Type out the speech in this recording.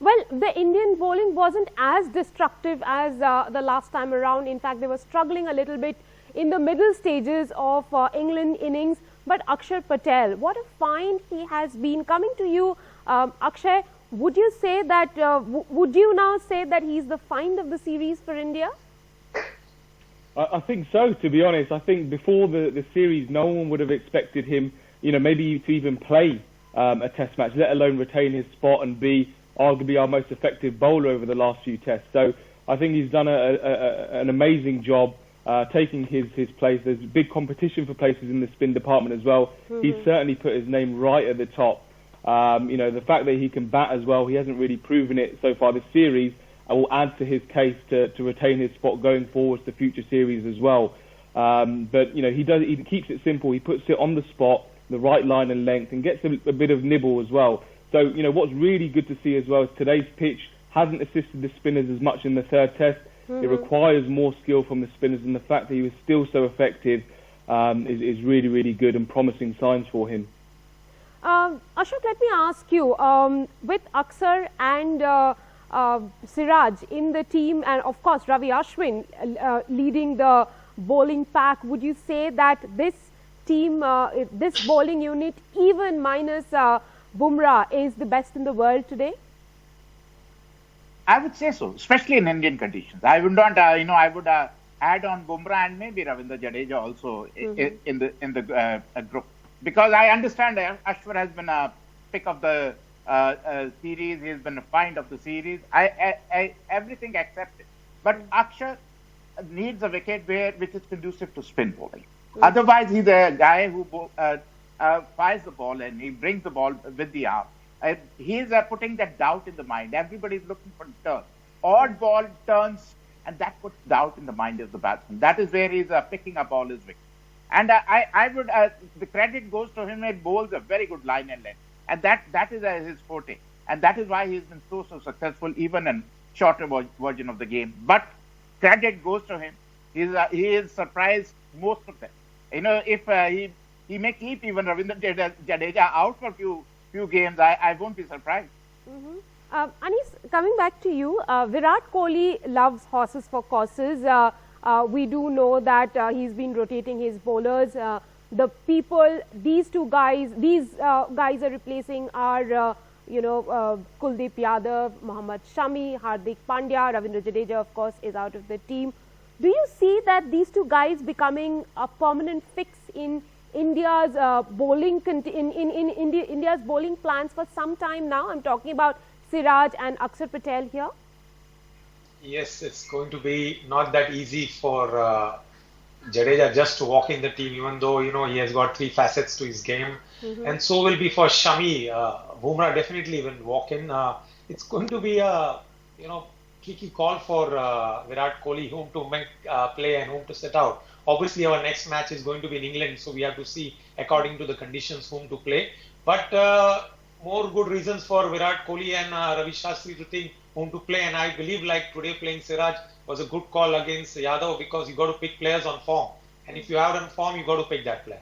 Well, the Indian bowling wasn't as destructive as the last time around. In fact, they were struggling a little bit in the middle stages of England innings. But Axar Patel, what a find he has been. Coming to you, Akshay, would you say that, would you now say that he's the find of the series for India? I think so, to be honest. I think before the series, no one would have expected him, maybe to even play a test match, let alone retain his spot and be arguably our most effective bowler over the last few tests. So I think he's done an amazing job taking his place. There's big competition for places in the spin department as well. He's certainly put his name right at the top. The fact that he can bat as well, he hasn't really proven it so far this series, will add to his case to retain his spot going forwards to future series as well. But he keeps it simple. He puts it on the spot, the right line and length, and gets a bit of nibble as well. So, what's really good to see as well is today's pitch hasn't assisted the spinners as much in the third test. It requires more skill from the spinners, and the fact that he was still so effective is really, really good and promising signs for him. Ashok, let me ask you, with Axar and Siraj in the team, and of course Ravi Ashwin leading the bowling pack, would you say that this team, this bowling unit, even minus Bumrah, is the best in the world today? I would say so, especially in Indian conditions. I would not, I would add on Bumrah and maybe Ravindra Jadeja also in the group, because I understand Ashwin has been a pick of the series. He has been a find of the series. I everything accepted, but Axar needs a wicket which is conducive to spin bowling. Otherwise, he's a guy who fires the ball and he brings the ball with the arm. He's putting that doubt in the mind. Everybody's looking for turn. Odd ball turns, and that puts doubt in the mind of the batsman. That is where he's picking up all his wickets. And I would, the credit goes to him. He bowls a very good line and length. And that is his forte. And that is why he's been so successful, even in shorter version of the game. But credit goes to him. He is surprised most of them. If he may keep even Ravindra Jadeja out for a few games, I won't be surprised. Anis, coming back to you, Virat Kohli loves horses for courses. We do know that he's been rotating his bowlers. The people, these guys are replacing are, Kuldeep Yadav, Mohammad Shami, Hardik Pandya, Ravindra Jadeja, of course, is out of the team. Do you see that these two guys becoming a permanent fix in India's bowling India's bowling plans for some time now? I'm talking about Siraj and Axar Patel here. Yes, it's going to be not that easy for Jadeja just to walk in the team, even though he has got three facets to his game, and so will be for Shami. Bumrah definitely will walk in. It's going to be a tricky call for Virat Kohli, whom to make play and whom to set out. Obviously, our next match is going to be in England, so we have to see according to the conditions whom to play. But more good reasons for Virat Kohli and Ravi Shastri to think whom to play. And I believe like today playing Siraj was a good call against Yadav, because you got to pick players on form. And if you have on form, you got to pick that player.